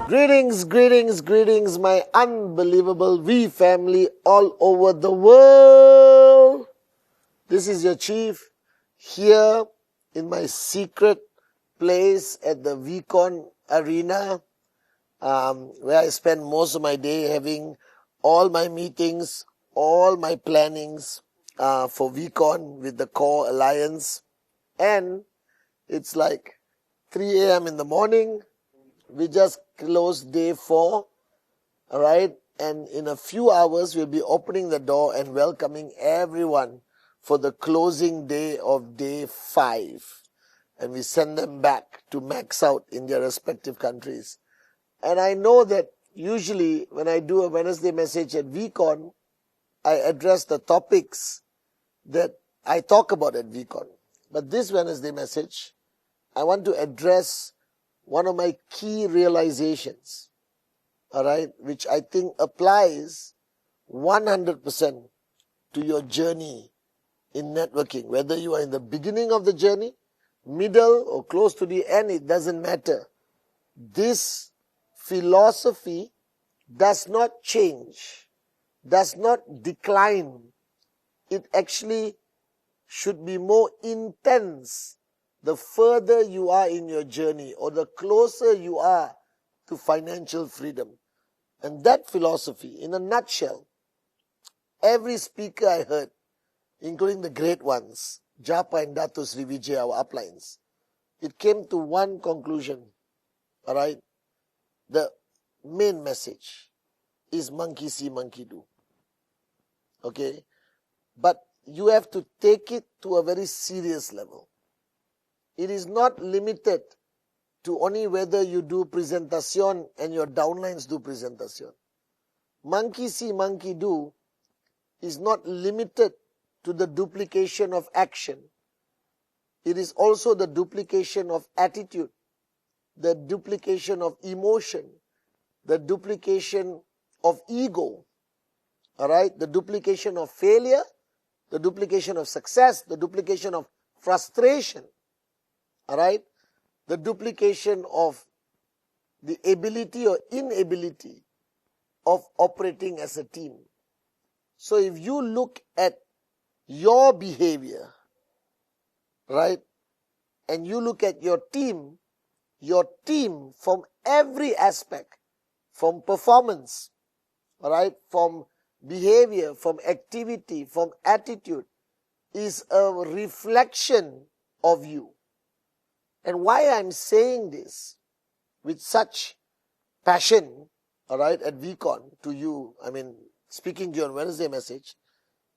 Greetings, greetings, greetings, my unbelievable V family all over the world. This is your chief here in my secret place at the VCon Arena, where I spend most of my day having all my meetings, all my plannings for VCon with the Core Alliance. And it's like 3 a.m. in the morning. We just closed day 4, all right? And in a few hours, we'll be opening the door and welcoming everyone for the closing day of day 5. And we send them back to max out in their respective countries. And I know that usually when I do a Wednesday message at VCon, I address the topics that I talk about at VCon. But this Wednesday message, I want to address one of my key realizations, all right, which I think applies 100% to your journey in networking. Whether you are in the beginning of the journey, middle, or close to the end, it doesn't matter. This philosophy does not change, does not decline. It actually should be more intense the further you are in your journey, or the closer you are to financial freedom. And that philosophy, in a nutshell, every speaker I heard, including the great ones, Japa and Dato Sri Vijay, our uplines, it came to one conclusion, all right? The main message is monkey see, monkey do. Okay? But you have to take it to a very serious level. It is not limited to only whether you do presentation and your downlines do presentation. Monkey see, monkey do is not limited to the duplication of action. It is also the duplication of attitude, the duplication of emotion, the duplication of ego, all right? The duplication of failure, the duplication of success, the duplication of frustration. All right, the duplication of the ability or inability of operating as a team. So if you look at your behavior, right, and you look at your team from every aspect, from performance, all right, from behavior, from activity, from attitude, is a reflection of you. And why I'm saying this with such passion, all right, at VCon to you, I mean, speaking to you on Wednesday message,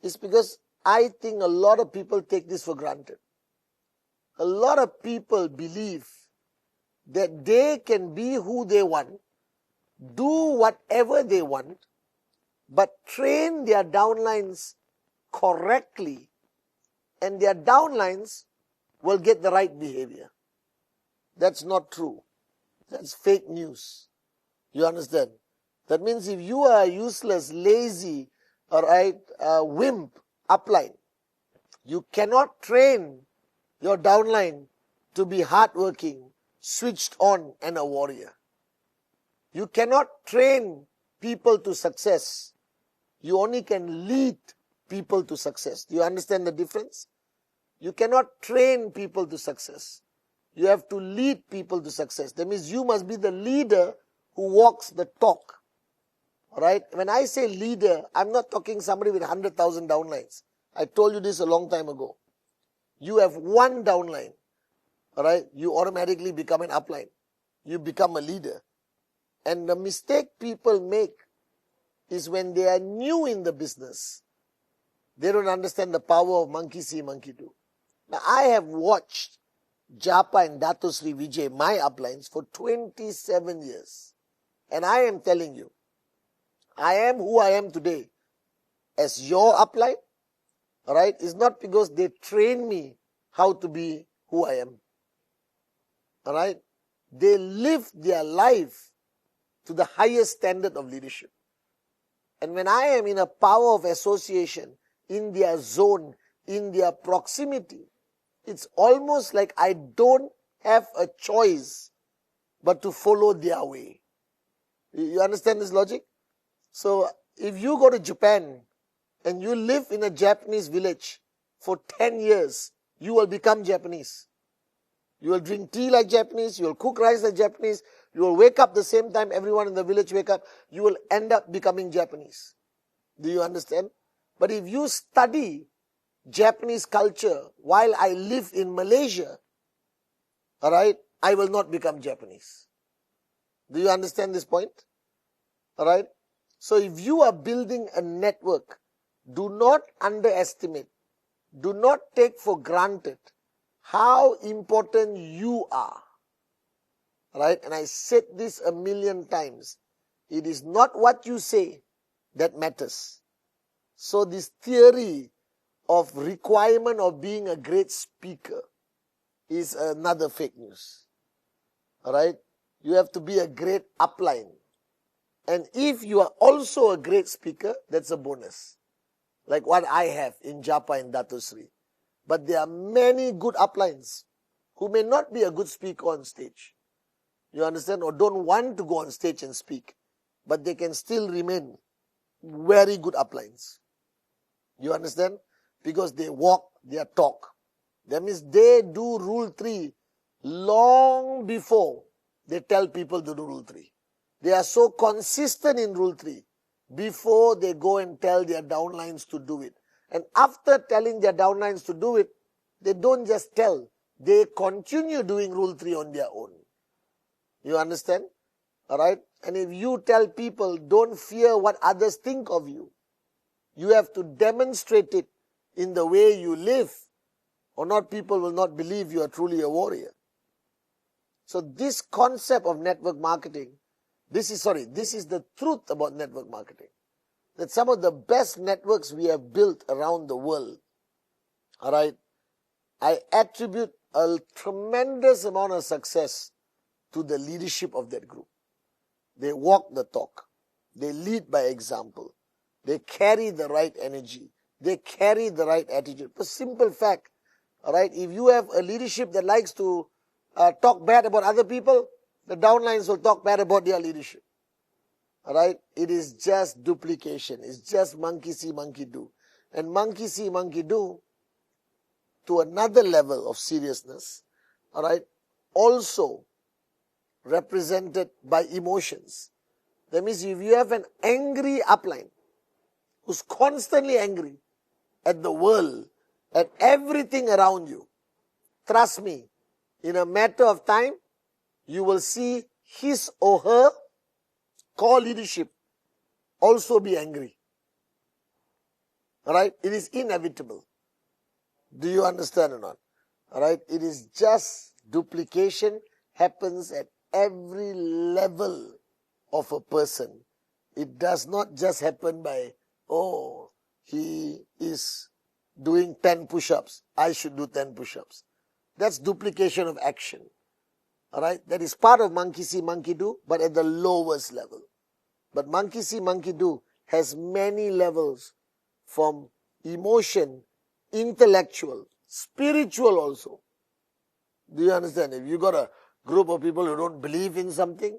is because I think a lot of people take this for granted. A lot of people believe that they can be who they want, do whatever they want, but train their downlines correctly, and their downlines will get the right behavior. That's not true. That's fake news. You understand? That means if you are useless, lazy, all right, wimp upline, you cannot train your downline to be hardworking, switched on, and a warrior. You cannot train people to success. You only can lead people to success. Do you understand the difference? You cannot train people to success. You have to lead people to success. That means you must be the leader who walks the talk. All right? When I say leader, I'm not talking somebody with 100,000 downlines. I told you this a long time ago. You have one downline. All right? You automatically become an upline. You become a leader. And the mistake people make is when they are new in the business, they don't understand the power of monkey see, monkey do. Now, I have watched Japa and Dato Sri Vijay, my uplines, for 27 years. And I am telling you, I am who I am today as your upline, alright, is not because they train me how to be who I am. Alright? They live their life to the highest standard of leadership. And when I am in a power of association, in their zone, in their proximity, it's almost like I don't have a choice but to follow their way. You understand this logic? So, if you go to Japan and you live in a Japanese village for 10 years, you will become Japanese. You will drink tea like Japanese, you will cook rice like Japanese, you will wake up the same time everyone in the village wake up, you will end up becoming Japanese. Do you understand? But if you study Japanese culture while I live in Malaysia, alright, I will not become Japanese. Do you understand this point? Alright? So if you are building a network, do not underestimate, do not take for granted how important you are. Right? And I said this a million times. It is not what you say that matters. So this theory of requirement of being a great speaker is another fake news. Alright? You have to be a great upline. And if you are also a great speaker, that's a bonus. Like what I have in Japa and Dato Sri. But there are many good uplines who may not be a good speaker on stage. You understand? Or don't want to go on stage and speak. But they can still remain very good uplines. You understand? Because they walk their talk. That means they do Rule 3 long before they tell people to do Rule 3. They are so consistent in Rule 3 before they go and tell their downlines to do it. And after telling their downlines to do it, they don't just tell. They continue doing Rule 3 on their own. You understand? Alright? And if you tell people, don't fear what others think of you, you have to demonstrate it in the way you live, or not, people will not believe you are truly a warrior. So this concept of network marketing, this is the truth about network marketing. That some of the best networks we have built around the world, alright, I attribute a tremendous amount of success to the leadership of that group. They walk the talk. They lead by example. They carry the right energy. They carry the right attitude. For simple fact, alright, if you have a leadership that likes to talk bad about other people, the downlines will talk bad about their leadership. Alright, it is just duplication. It's just monkey see, monkey do. And monkey see, monkey do, to another level of seriousness, alright, also represented by emotions. That means if you have an angry upline who's constantly angry at the world, at everything around you, trust me, in a matter of time, you will see his or her core leadership also be angry. Alright? It is inevitable. Do you understand or not? Alright? It is just duplication happens at every level of a person. It does not just happen by, oh, he is doing 10 push-ups, I should do 10 push-ups. That's duplication of action. Alright? That is part of monkey see, monkey do, but at the lowest level. But monkey see, monkey do has many levels, from emotion, intellectual, spiritual also. Do you understand? If you got a group of people who don't believe in something,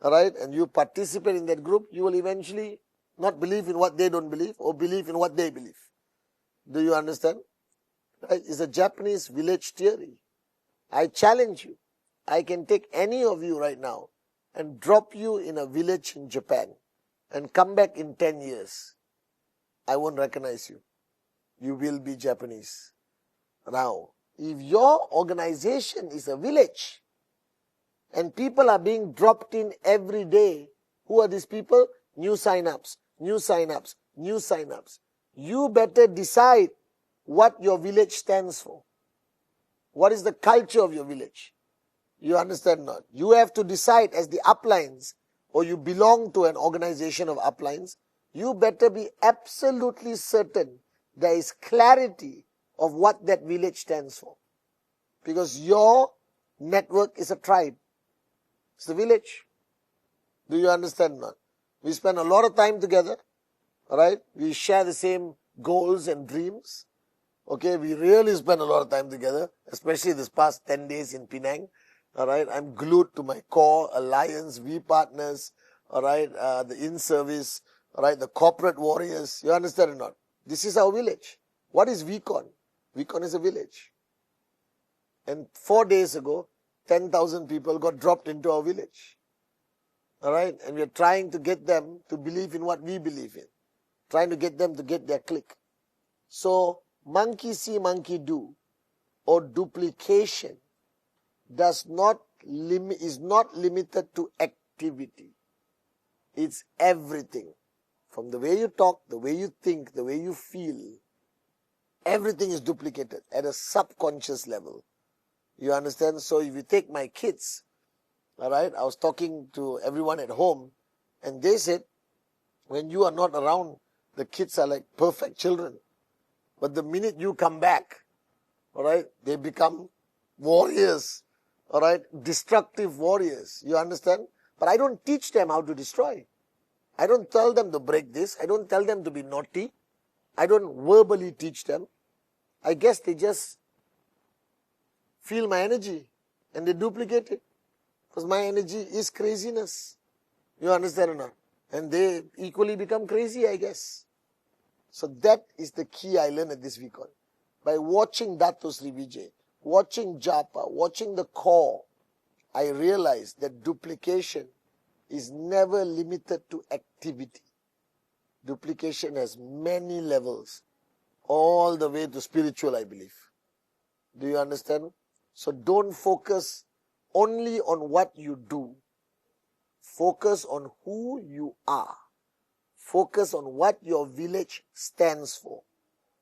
alright, and you participate in that group, you will eventually not believe in what they don't believe, or believe in what they believe. Do you understand? Right? It's a Japanese village theory. I challenge you. I can take any of you right now and drop you in a village in Japan and come back in 10 years. I won't recognize you. You will be Japanese. Now, if your organization is a village and people are being dropped in every day, who are these people? New sign-ups, new sign-ups, new sign-ups. You better decide what your village stands for. What is the culture of your village? You understand not? You have to decide as the uplines, or you belong to an organization of uplines, you better be absolutely certain there is clarity of what that village stands for. Because your network is a tribe. It's the village. Do you understand not? We spend a lot of time together. Alright? We share the same goals and dreams. Okay? We really spend a lot of time together, especially this past 10 days in Penang. Alright? I'm glued to my core, alliance, V partners, alright, the in-service, alright, the corporate warriors. You understand or not? This is our village. What is VCon? VCon is a village. And 4 days ago, 10,000 people got dropped into our village. Alright? And we are trying to get them to believe in what we believe in. Trying to get them to get their click. So, monkey see, monkey do, or duplication is not limited to activity. It's everything. From the way you talk, the way you think, the way you feel, everything is duplicated at a subconscious level. You understand? So if you take my kids, alright, I was talking to everyone at home, and they said, when you are not around, the kids are like perfect children. But the minute you come back, alright, they become warriors, alright, destructive warriors. You understand? But I don't teach them how to destroy. I don't tell them to break this. I don't tell them to be naughty. I don't verbally teach them. I guess they just feel my energy and they duplicate it. Because my energy is craziness. You understand or not? And they equally become crazy, I guess. So that is the key I learned at this VCon. By watching Dato Sri Vijay, watching Japa, watching the core, I realized that duplication is never limited to activity. Duplication has many levels, all the way to spiritual, I believe. Do you understand? So don't focus only on what you do. Focus on who you are. Focus on what your village stands for.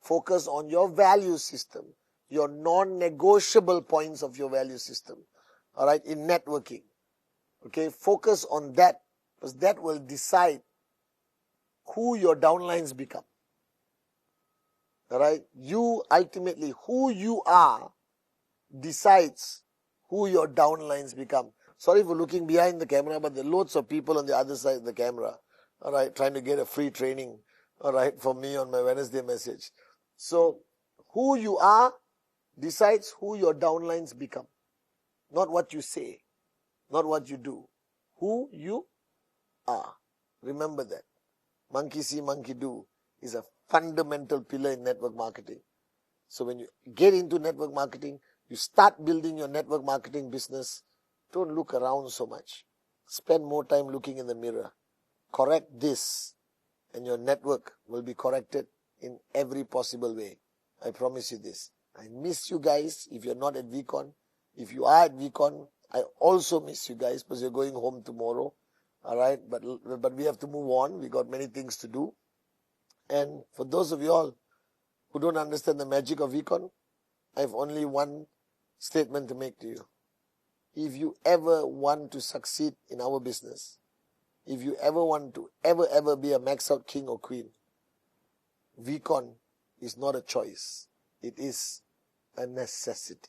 Focus on your value system, your non-negotiable points of your value system. Alright, in networking. Okay, focus on that, because that will decide who your downlines become. Alright, you ultimately, who you are decides who your downlines become. Sorry for looking behind the camera, but there are loads of people on the other side of the camera, alright, trying to get a free training, alright, from me on my Wednesday message. So, who you are decides who your downlines become. Not what you say, not what you do. Who you are. Remember that. Monkey see, monkey do is a fundamental pillar in network marketing. So when you get into network marketing, you start building your network marketing business, don't look around so much. Spend more time looking in the mirror. Correct this, and your network will be corrected in every possible way. I promise you this. I miss you guys if you're not at VCon. If you are at VCon, I also miss you guys because you're going home tomorrow. Alright, but we have to move on. We got many things to do. And for those of you all who don't understand the magic of VCon, I have only one statement to make to you. If you ever want to succeed in our business, if you ever want to ever be a max out king or queen, VCon is not a choice. It is a necessity.